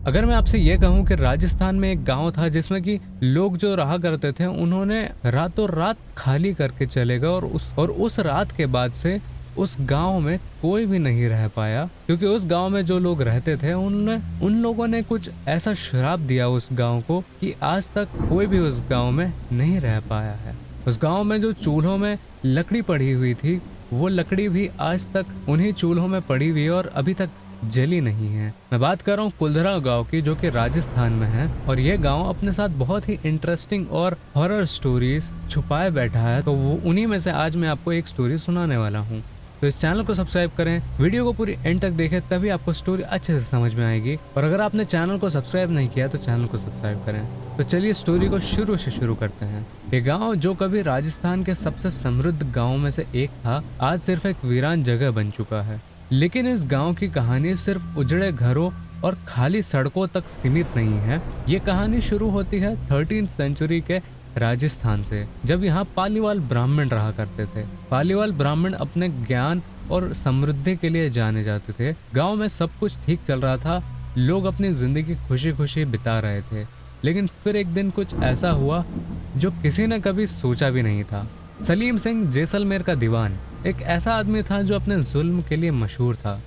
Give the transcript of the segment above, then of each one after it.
अगर मैं आपसे ये कहूँ कि राजस्थान में एक गांव था जिसमें कि लोग जो रहा करते थे उन्होंने रातों रात खाली करके चले गए और उस रात के बाद से उस गांव में कोई भी नहीं रह पाया, क्योंकि उस गांव में जो लोग रहते थे उन लोगों ने कुछ ऐसा श्राप दिया उस गांव को कि आज तक कोई भी उस गांव में नहीं रह पाया है। उस गांव में जो चूल्हों में लकड़ी पड़ी हुई थी वो लकड़ी भी आज तक उन्हीं चूल्हों में पड़ी हुई है और अभी तक जली नहीं है। मैं बात कर रहा हूँ कुलधरा गांव की, जो कि राजस्थान में है। और ये गांव अपने साथ बहुत ही इंटरेस्टिंग और हॉरर स्टोरीज छुपाए बैठा है, तो वो उन्हीं में से आज मैं आपको एक स्टोरी सुनाने वाला हूँ। तो इस चैनल को सब्सक्राइब करें, वीडियो को पूरी एंड तक देखें, तभी आपको स्टोरी अच्छे से समझ में आएगी। और अगर आपने चैनल को सब्सक्राइब नहीं किया तो चैनल को सब्सक्राइब करें। तो चलिए स्टोरी को शुरू से शुरू करते हैं। ये गांव जो कभी राजस्थान के सबसे समृद्ध गांव में से एक था, आज सिर्फ एक वीरान जगह बन चुका है। लेकिन इस गांव की कहानी सिर्फ उजड़े घरों और खाली सड़कों तक सीमित नहीं है। ये कहानी शुरू होती है 13वीं सेंचुरी के राजस्थान से, जब यहाँ पालीवाल ब्राह्मण रहा करते थे। पालीवाल ब्राह्मण अपने ज्ञान और समृद्धि के लिए जाने जाते थे। गांव में सब कुछ ठीक चल रहा था, लोग अपनी जिंदगी खुशी खुशी बिता रहे थे। लेकिन फिर एक दिन कुछ ऐसा हुआ जो किसी ने कभी सोचा भी नहीं था। सलीम सिंह जैसलमेर का दीवान एक ऐसा आदमी था जो अपने जुल्म के लिए मशहूर था।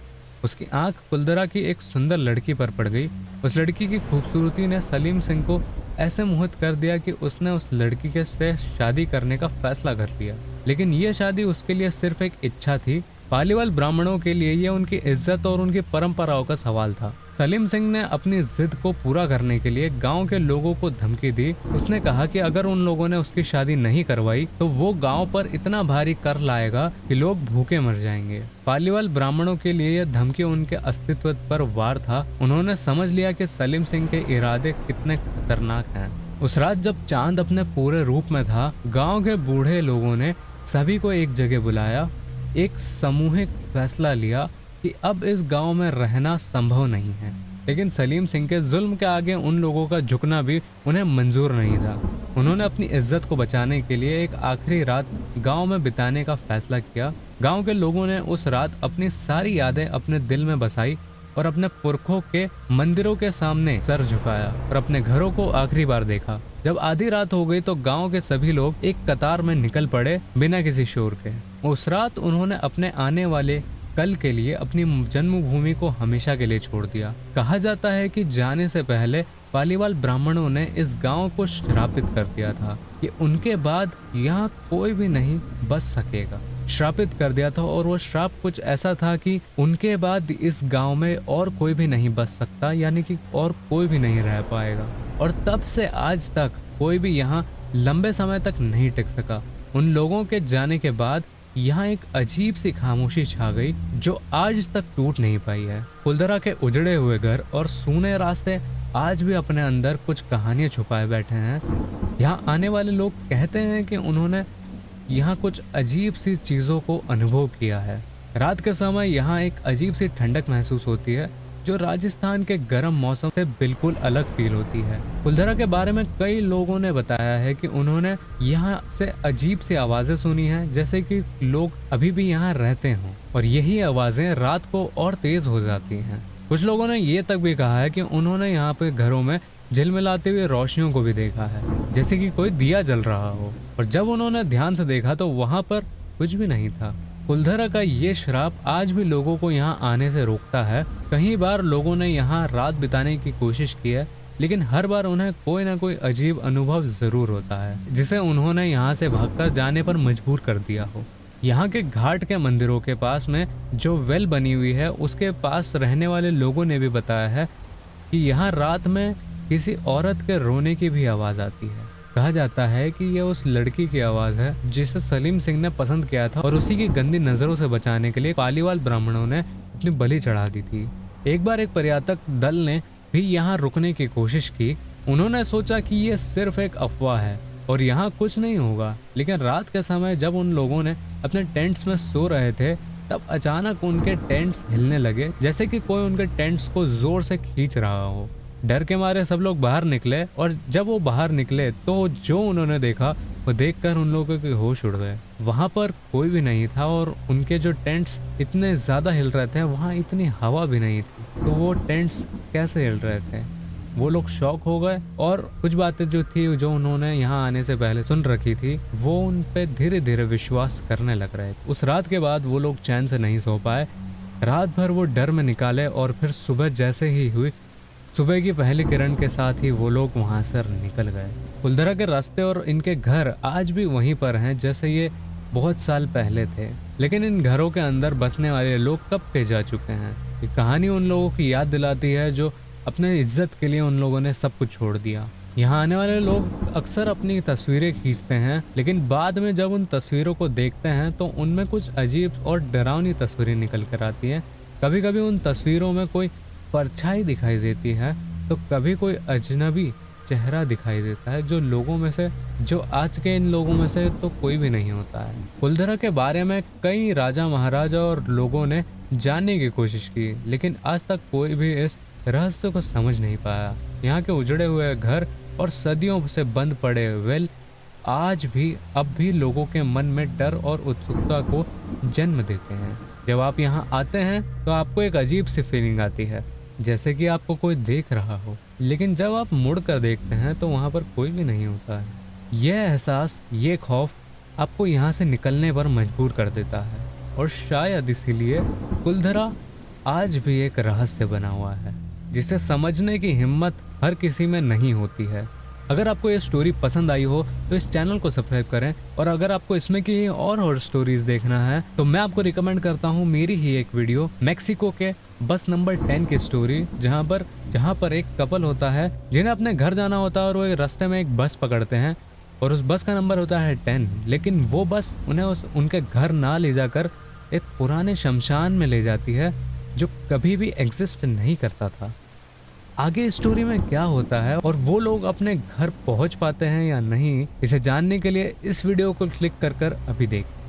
उसकी आंख कुलधरा की एक सुंदर लड़की पर पड़ गई। उस लड़की की खूबसूरती ने सलीम सिंह को ऐसे मोहित कर दिया कि उसने उस लड़की के से शादी करने का फैसला कर लिया। लेकिन ये शादी उसके लिए सिर्फ एक इच्छा थी। पालीवाल ब्राह्मणों के लिए ये उनकी इज्जत और उनकी परंपराओं का सवाल था। सलीम सिंह ने अपनी जिद को पूरा करने के लिए गांव के लोगों को धमकी दी। उसने कहा कि अगर उन लोगों ने उसकी शादी नहीं करवाई तो वो गांव पर इतना भारी कर लाएगा कि लोग भूखे मर जाएंगे। पालीवाल ब्राह्मणों के लिए यह धमकी उनके अस्तित्व पर वार था। उन्होंने समझ लिया कि सलीम सिंह के इरादे कितने खतरनाक हैं। उस रात जब चांद अपने पूरे रूप में था, गाँव के बूढ़े लोगों ने सभी को एक जगह बुलाया। एक सामूहिक फैसला लिया कि अब इस गांव में रहना संभव नहीं है। लेकिन सलीम सिंह के जुल्म के आगे उन लोगों का झुकना भी उन्हें मंजूर नहीं था। उन्होंने अपनी इज्जत को बचाने के लिए एक आखिरी रात गांव में बिताने का फैसला किया। गांव के लोगों ने उस रात अपनी सारी यादें अपने दिल में बसाई और अपने पुरखों के मंदिरों के सामने सर झुकाया और अपने घरों को आखिरी बार देखा। जब आधी रात हो गई तो गांव के सभी लोग एक कतार में निकल पड़े बिना किसी शोर के। उस रात उन्होंने अपने आने वाले कल के लिए अपनी जन्मभूमि को हमेशा के लिए छोड़ दिया। कहा जाता है कि जाने से पहले पालीवाल ब्राह्मणों ने इस गांव को श्रापित कर दिया था कि उनके बाद यहाँ कोई भी नहीं बच सकेगा। श्रापित कर दिया था और वो श्राप कुछ ऐसा था कि उनके बाद इस गांव में और कोई भी नहीं बच सकता, यानी कि और कोई भी नहीं रह पाएगा। और तब से आज तक कोई भी यहाँ लंबे समय तक नहीं टिक सका। उन लोगों के जाने के बाद यहाँ एक अजीब सी खामोशी छा गई जो आज तक टूट नहीं पाई है। कुलधरा के उजड़े हुए घर और सूने रास्ते आज भी अपने अंदर कुछ कहानियां छुपाए बैठे हैं। यहाँ आने वाले लोग कहते हैं कि उन्होंने यहाँ कुछ अजीब सी चीजों को अनुभव किया है। रात के समय यहाँ एक अजीब सी ठंडक महसूस होती है जो राजस्थान के गर्म मौसम से बिल्कुल अलग फील होती है। कुलधरा के बारे में कई लोगों ने बताया है कि उन्होंने यहाँ से अजीब सी आवाजें सुनी हैं, जैसे कि लोग अभी भी यहाँ रहते हों और यही आवाजें रात को और तेज हो जाती हैं। कुछ लोगों ने ये तक भी कहा है कि उन्होंने यहाँ पे घरों में झिलमिलाते हुए रोशनियों को भी देखा है, जैसे कि कोई दिया जल रहा हो। और जब उन्होंने ध्यान से देखा तो वहाँ पर कुछ भी नहीं था। कुलधरा का ये श्राप आज भी लोगों को यहाँ आने से रोकता है। कई बार लोगों ने यहाँ रात बिताने की कोशिश की है, लेकिन हर बार उन्हें कोई ना कोई अजीब अनुभव जरूर होता है जिसे उन्होंने यहाँ से भागकर जाने पर मजबूर कर दिया हो। यहाँ के घाट के मंदिरों के पास में जो वेल बनी हुई है उसके पास रहने वाले लोगों ने भी बताया है कि यहाँ रात में किसी औरत के रोने की भी आवाज आती है। कहा जाता है कि यह उस लड़की की आवाज है जिसे सलीम सिंह ने पसंद किया था और उसी की गंदी नजरों से बचाने के लिए पालीवाल ब्राह्मणों ने अपनी बलि चढ़ा दी थी। एक बार एक पर्यटक दल ने भी यहाँ रुकने की कोशिश की। उन्होंने सोचा कि यह सिर्फ एक अफवाह है और यहाँ कुछ नहीं होगा। लेकिन रात के समय जब उन लोगों ने अपने टेंट्स में सो रहे थे तब अचानक उनके टेंट्स हिलने लगे, जैसे कि कोई उनके टेंट्स को जोर से खींच रहा हो। डर के मारे सब लोग बाहर निकले और जब वो बाहर निकले तो जो उन्होंने देखा वो देखकर उन लोगों के होश उड़ गए। वहां पर कोई भी नहीं था और उनके जो टेंट्स इतने ज्यादा हिल रहे थे वहां इतनी हवा भी नहीं थी, तो वो टेंट्स कैसे हिल रहे थे। वो लोग शॉक हो गए और कुछ बातें जो थी जो उन्होंने यहाँ आने से पहले सुन रखी थी वो उन पे धीरे धीरे विश्वास करने लग रहे थे। उस रात के बाद वो लोग चैन से नहीं सो पाए। रात भर वो डर में निकाले और फिर सुबह जैसे ही हुई, सुबह की पहली किरण के साथ ही वो लोग वहां से निकल गए। कुलधरा के रास्ते और इनके घर आज भी वहीं पर हैं जैसे ये बहुत साल पहले थे, लेकिन इन घरों के अंदर बसने वाले लोग कब के जा चुके हैं। ये कहानी उन लोगों की याद दिलाती है जो अपने इज्जत के लिए उन लोगों ने सब कुछ छोड़ दिया। यहाँ आने वाले लोग अक्सर अपनी तस्वीरें खींचते हैं, लेकिन बाद में जब उन तस्वीरों को देखते हैं तो उनमें कुछ अजीब और डरावनी तस्वीरें निकल कर आती हैं। कभी कभी उन तस्वीरों में कोई परछाई दिखाई देती है तो कभी कोई अजनबी चेहरा दिखाई देता है जो लोगों में से, जो आज के इन लोगों में से तो कोई भी नहीं होता है। कुलधरा के बारे में कई राजा महाराजा और लोगों ने जानने की कोशिश की, लेकिन आज तक कोई भी इस रहस्य को समझ नहीं पाया। यहाँ के उजड़े हुए घर और सदियों से बंद पड़े वेल आज भी अब भी लोगों के मन में डर और उत्सुकता को जन्म देते हैं। जब आप यहाँ आते हैं तो आपको एक अजीब सी फीलिंग आती है, जैसे कि आपको कोई देख रहा हो, लेकिन जब आप मुड़ कर देखते हैं तो वहाँ पर कोई भी नहीं होता है। यह एहसास, ये खौफ आपको यहाँ से निकलने पर मजबूर कर देता है और शायद इसीलिए कुलधरा आज भी एक रहस्य बना हुआ है जिसे समझने की हिम्मत हर किसी में नहीं होती है। अगर आपको ये स्टोरी पसंद आई हो तो इस चैनल को सब्सक्राइब करें, और अगर आपको इसमें की और स्टोरीज देखना है तो मैं आपको रिकमेंड करता हूँ मेरी ही एक वीडियो मैक्सिको के बस नंबर 10 की स्टोरी, जहाँ पर एक कपल होता है जिन्हें अपने घर जाना होता है और वो रास्ते में एक बस पकड़ते हैं और उस बस का नंबर होता है 10, लेकिन वो बस उन्हें उनके घर ना ले जाकर एक पुराने शमशान में ले जाती है जो कभी भी एग्जिस्ट नहीं करता था। आगे स्टोरी में क्या होता है और वो लोग अपने घर पहुंच पाते हैं या नहीं, इसे जानने के लिए इस वीडियो को क्लिक कर अभी देखें।